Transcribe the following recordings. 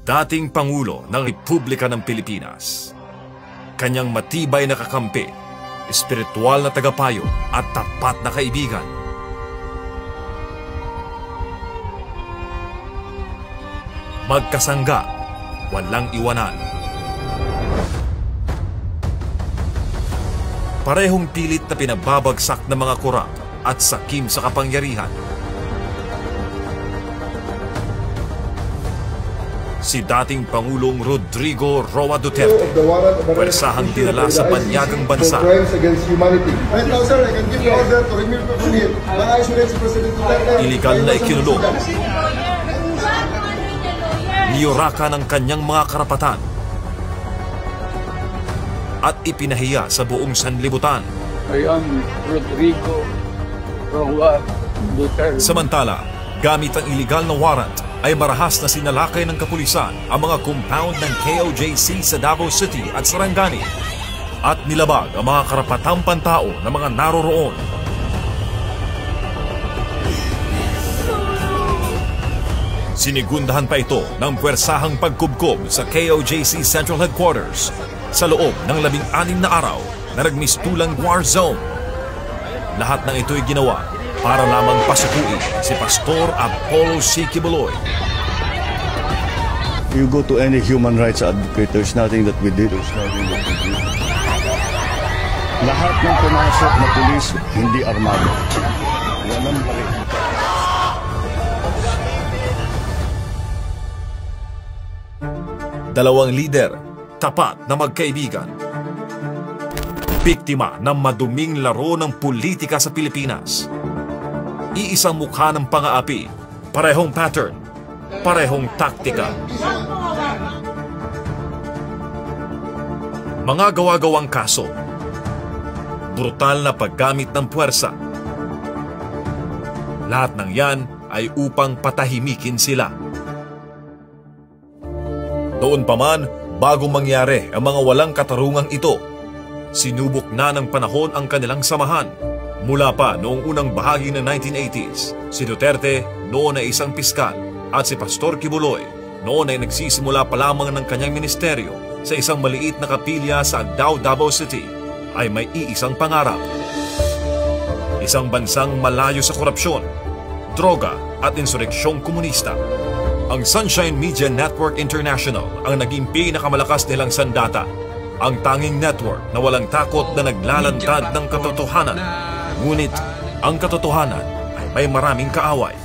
dating Pangulo ng Republika ng Pilipinas. Kanyang matibay na kakampi, espiritual na tagapayo at tapat na kaibigan. Magkasangga, walang iwanan. Parehong pilit na pinababagsak ng mga kurap at sakim sa kapangyarihan. Si dating Pangulong Rodrigo Roa Duterte, pwersahang dinala sa panyagang bansa. Iligal na ikinulong. Niyuraka ng kanyang mga karapatan at ipinahiya sa buong sanlibutan. I am Rodrigo Roa Duterte. Samantala, gamit ang iligal na warrant, ay marahas na sinalakay ng kapulisan ang mga compound ng KOJC sa Davao City at Sarangani at nilabag ang mga karapatang pantao ng mga naroroon. Sinigundahan pa ito ng pwersahang pagkubkob sa KOJC Central Headquarters sa loob ng 16 na araw na nagmistulang war zone. Lahat ng ito'y ginawa para lamang pasukuin si Pastor Apollo C. Quiboloy. You go to any human rights advocate, there's nothing that we did. Lahat ng pumasok na pulis, hindi armado. Walang baril. Dalawang lider, tapat na magkaibigan. Biktima ng maduming laro ng politika sa Pilipinas. Iisang mukha ng pang-aapi, parehong pattern, parehong taktika. Mga gawa-gawang kaso, brutal na paggamit ng puwersa. Lahat ng yan ay upang patahimikin sila. Noon pa man, bago mangyari ang mga walang katarungang ito, sinubok na ng panahon ang kanilang samahan. Mula pa noong unang bahagi ng 1980s, si Duterte noon ay isang piskal at si Pastor Quiboloy noon ay nagsisimula pa lamang ng kanyang ministeryo sa isang maliit na kapilya sa Agdao, Davao City, ay may iisang pangarap. Isang bansang malayo sa korupsyon, droga at insureksyong komunista. Ang Sunshine Media Network International ang naging pinakamalakas nilang sandata, ang tanging network na walang takot na naglalantad ng katotohanan. Ngunit ang katotohanan ay may maraming kaaway.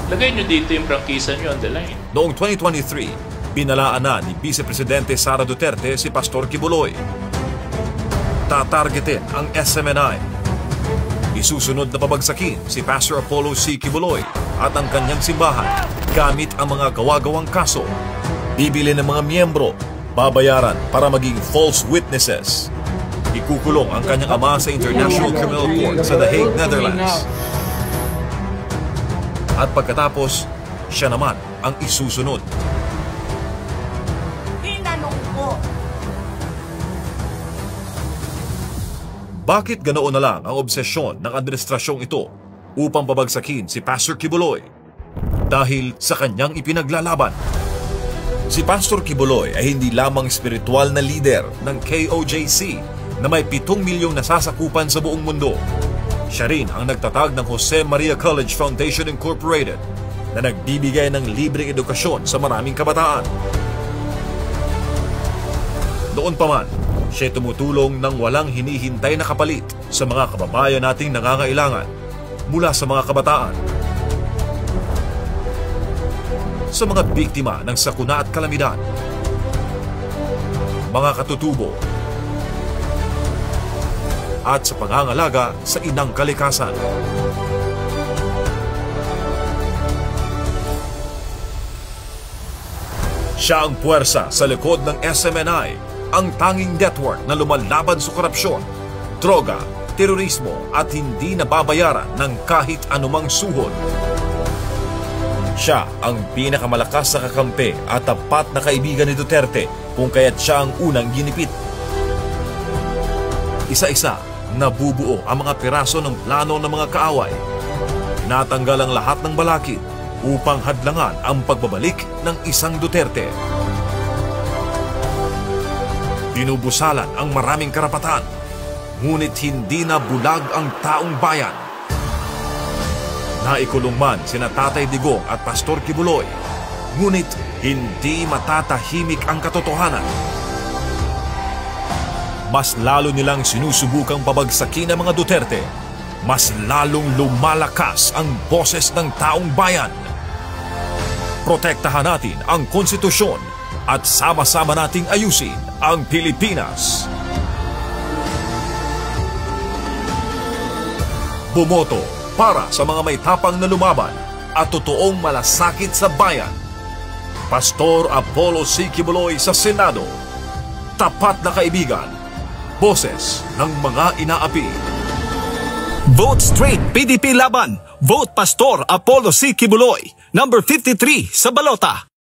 Lagay nyo dito yung prangkisa nyo on the line. Noong 2023, binalaan na ni Vice Presidente Sara Duterte si Pastor Quiboloy. Tatargetin ang SMNI. Isusunod na pabagsakin si Pastor Apollo C. Quiboloy at ang kanyang simbahan gamit ang mga gawa-gawang kaso. Bibili ng mga miyembro, babayaran para maging false witnesses. Ikukulong ang kanyang ama sa International Criminal Court sa The Hague, Netherlands. At pagkatapos, siya naman ang isusunod. Tinanong ko. Bakit ganoon na lang ang obsesyon ng administrasyong ito upang pabagsakin si Pastor Quiboloy? Dahil sa kanyang ipinaglalaban. Si Pastor Quiboloy ay hindi lamang spiritual na leader ng KOJC na may 7 milyong nasasakupan sa buong mundo. Siya rin ang nagtatag ng Jose Maria College Foundation Incorporated na nagbibigay ng libreng edukasyon sa maraming kabataan. Noon pa man, siya tumutulong ng walang hinihintay na kapalit sa mga kababayan nating nangangailangan mula sa mga kabataan, sa mga biktima ng sakuna at kalamidad, mga katutubo, at sa pangangalaga sa inang kalikasan. Siya ang puwersa sa likod ng SMNI, ang tanging network na lumalaban sa korupsyon, droga, terorismo at hindi nababayaran ng kahit anumang suhod. Siya ang pinakamalakas na kakampi at tapat na kaibigan ni Duterte, kung kaya't siya ang unang ginipit. Isa-isa, nabubuo ang mga piraso ng plano ng mga kaaway. Natanggal ang lahat ng balakid, upang hadlangan ang pagbabalik ng isang Duterte. Binubusalan ang maraming karapatan, ngunit hindi na bulag ang taong bayan. Naikulong man sina Tatay Digong at Pastor Kibuloy, ngunit hindi matatahimik ang katotohanan. Mas lalo nilang sinusubukang pabagsakin ang mga Duterte, mas lalong lumalakas ang boses ng taong bayan. Protektahan natin ang konstitusyon at sama-sama nating ayusin ang Pilipinas. Bumoto para sa mga may tapang na lumaban at totoong malasakit sa bayan. Pastor Apollo C. Kibuloy sa Senado. Tapat na kaibigan. Boses ng mga inaapi. Vote straight PDP laban. Vote Pastor Apollo C. Kibuloy, number 53 sa balota.